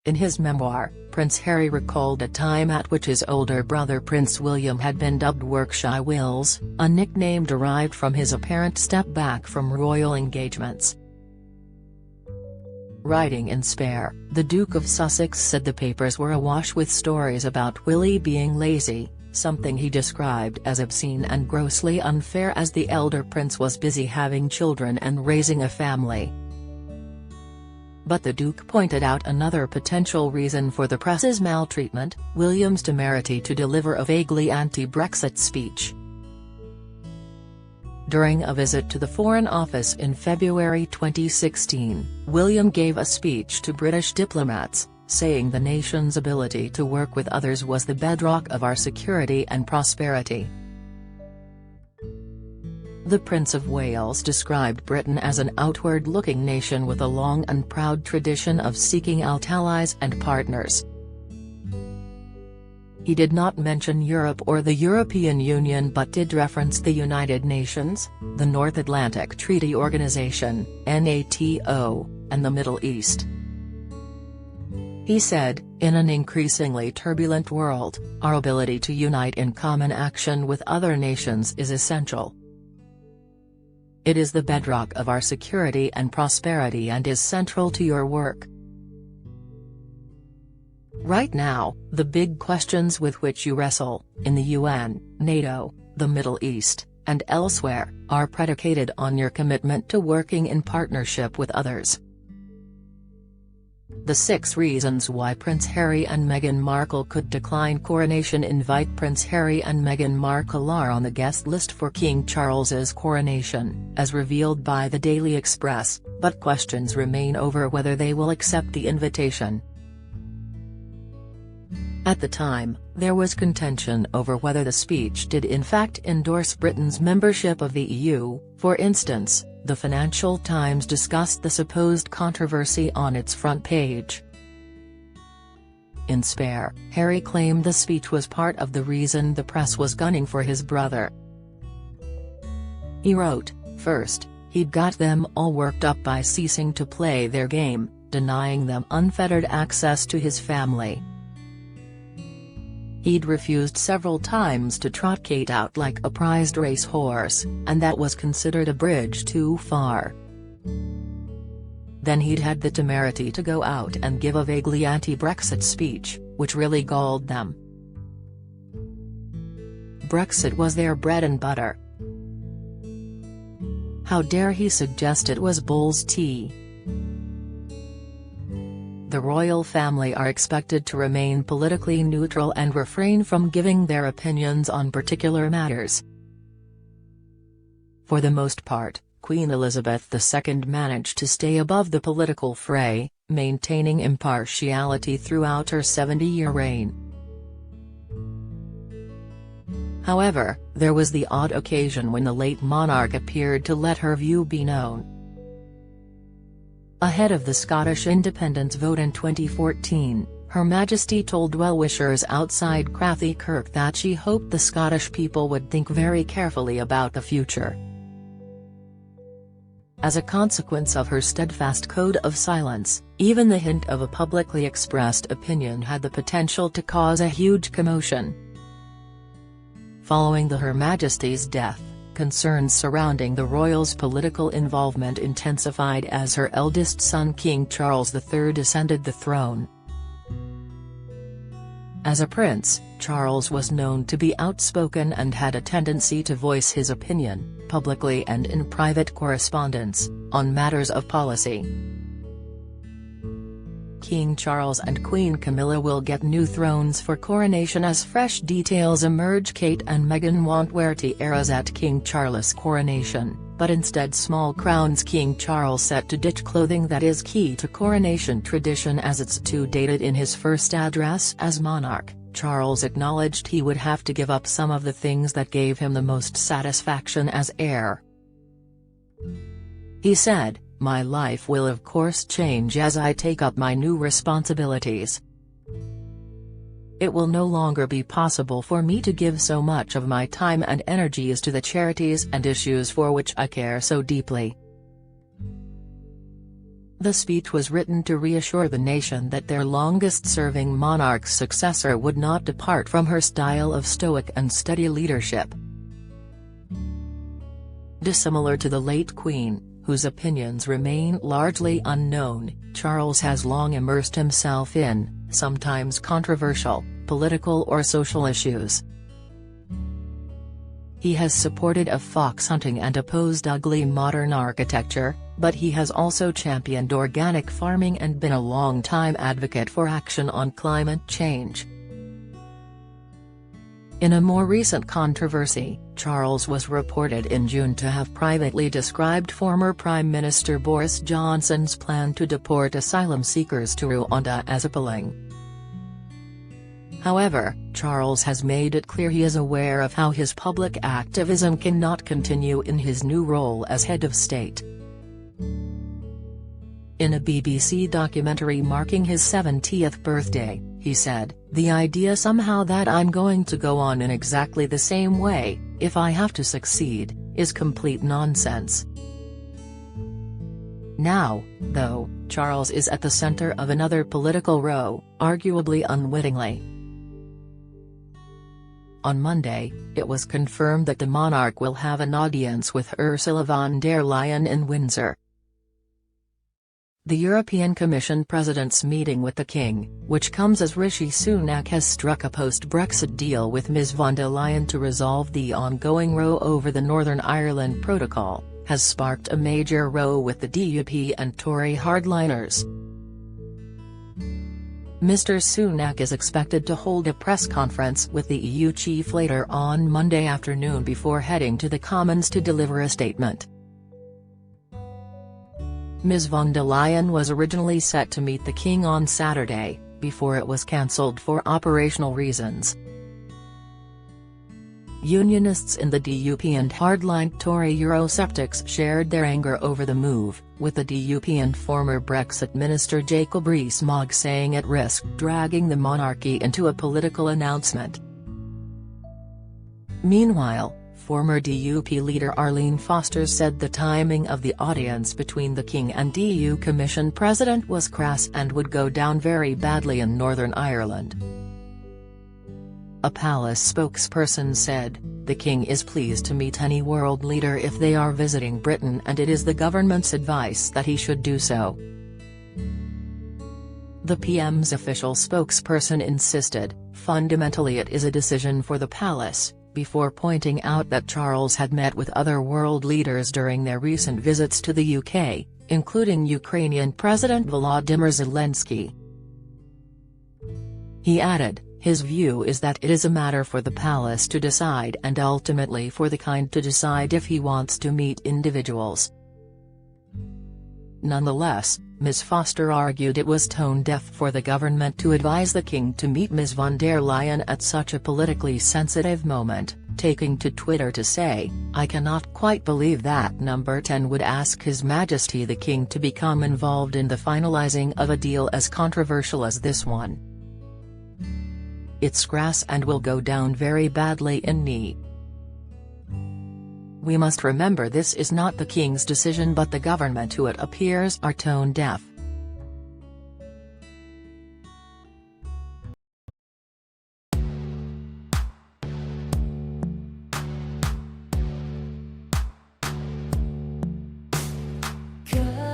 In his memoir, Prince Harry recalled a time at which his older brother Prince William had been dubbed Workshy Wills, a nickname derived from his apparent step back from royal engagements. Writing in Spare, the Duke of Sussex said the papers were awash with stories about Willie being lazy, something he described as obscene and grossly unfair as the elder prince was busy having children and raising a family. But the Duke pointed out another potential reason for the press's maltreatment: William's temerity to deliver a vaguely anti-Brexit speech. During a visit to the Foreign Office in February 2016, William gave a speech to British diplomats, saying the nation's ability to work with others was the bedrock of our security and prosperity. The Prince of Wales described Britain as an outward-looking nation with a long and proud tradition of seeking out allies and partners. He did not mention Europe or the European Union but did reference the United Nations, the North Atlantic Treaty Organization, NATO, and the Middle East. He said, "In an increasingly turbulent world, our ability to unite in common action with other nations is essential. It is the bedrock of our security and prosperity and is central to your work." Right now, the big questions with which you wrestle, in the UN, NATO, the Middle East, and elsewhere, are predicated on your commitment to working in partnership with others. The 6 reasons why Prince Harry and Meghan Markle could decline coronation invite. Prince Harry and Meghan Markle are on the guest list for King Charles's coronation, as revealed by the Daily Express, but questions remain over whether they will accept the invitation. At the time, there was contention over whether the speech did in fact endorse Britain's membership of the EU. For instance, the Financial Times discussed the supposed controversy on its front page. In Spare, Harry claimed the speech was part of the reason the press was gunning for his brother. He wrote, "First, he'd got them all worked up by ceasing to play their game, denying them unfettered access to his family. He'd refused several times to trot Kate out like a prized racehorse, and that was considered a bridge too far. Then he'd had the temerity to go out and give a vaguely anti-Brexit speech, which really galled them. Brexit was their bread and butter. How dare he suggest it was bull's tea? The royal family are expected to remain politically neutral and refrain from giving their opinions on particular matters. For the most part, Queen Elizabeth II managed to stay above the political fray, maintaining impartiality throughout her 70-year reign. However, there was the odd occasion when the late monarch appeared to let her view be known. Ahead of the Scottish independence vote in 2014, Her Majesty told well-wishers outside Crathy Kirk that she hoped the Scottish people would think very carefully about the future. As a consequence of her steadfast code of silence, even the hint of a publicly expressed opinion had the potential to cause a huge commotion. Following Her Majesty's death, concerns surrounding the royals' political involvement intensified as her eldest son King Charles III ascended the throne. As a prince, Charles was known to be outspoken and had a tendency to voice his opinion, publicly and in private correspondence, on matters of policy. King Charles and Queen Camilla will get new thrones for coronation as fresh details emerge. Kate and Meghan won't wear tiaras at King Charles' coronation, but instead small crowns. King Charles set to ditch clothing that is key to coronation tradition as it's too dated. In his first address as monarch, Charles acknowledged he would have to give up some of the things that gave him the most satisfaction as heir. He said, "My life will of course change as I take up my new responsibilities. It will no longer be possible for me to give so much of my time and energies to the charities and issues for which I care so deeply." The speech was written to reassure the nation that their longest-serving monarch's successor would not depart from her style of stoic and steady leadership. Dissimilar to the late Queen, whose opinions remain largely unknown, Charles has long immersed himself in, sometimes controversial, political or social issues. He has supported of fox hunting and opposed ugly modern architecture, but he has also championed organic farming and been a long-time advocate for action on climate change. In a more recent controversy, Charles was reported in June to have privately described former Prime Minister Boris Johnson's plan to deport asylum seekers to Rwanda as appalling. However, Charles has made it clear he is aware of how his public activism cannot continue in his new role as head of state. In a BBC documentary marking his 70th birthday, he said, "The idea somehow that I'm going to go on in exactly the same way, if I have to succeed, is complete nonsense." Now, though, Charles is at the center of another political row, arguably unwittingly. On Monday, it was confirmed that the monarch will have an audience with Ursula von der Leyen in Windsor. The European Commission President's meeting with the King, which comes as Rishi Sunak has struck a post-Brexit deal with Ms von der Leyen to resolve the ongoing row over the Northern Ireland Protocol, has sparked a major row with the DUP and Tory hardliners. Mr. Sunak is expected to hold a press conference with the EU chief later on Monday afternoon before heading to the Commons to deliver a statement. Ms von der Leyen was originally set to meet the King on Saturday, before it was cancelled for operational reasons. Unionists in the DUP and hardline Tory Eurosceptics shared their anger over the move, with the DUP and former Brexit Minister Jacob Rees-Mogg saying it risked dragging the monarchy into a political announcement. Meanwhile, former DUP leader Arlene Foster said the timing of the audience between the King and EU Commission President was crass and would go down very badly in Northern Ireland. A palace spokesperson said, "The King is pleased to meet any world leader if they are visiting Britain and it is the government's advice that he should do so." The PM's official spokesperson insisted, fundamentally it is a decision for the palace, before pointing out that Charles had met with other world leaders during their recent visits to the UK, including Ukrainian President Volodymyr Zelensky. He added, his view is that it is a matter for the palace to decide and ultimately for the King to decide if he wants to meet individuals. Nonetheless, Ms Foster argued it was tone-deaf for the government to advise the King to meet Ms von der Leyen at such a politically sensitive moment, taking to Twitter to say, "I cannot quite believe that Number 10 would ask His Majesty the King to become involved in the finalizing of a deal as controversial as this one. It's crass and will go down very badly in NE. We must remember this is not the King's decision but the government who it appears are tone-deaf." Good.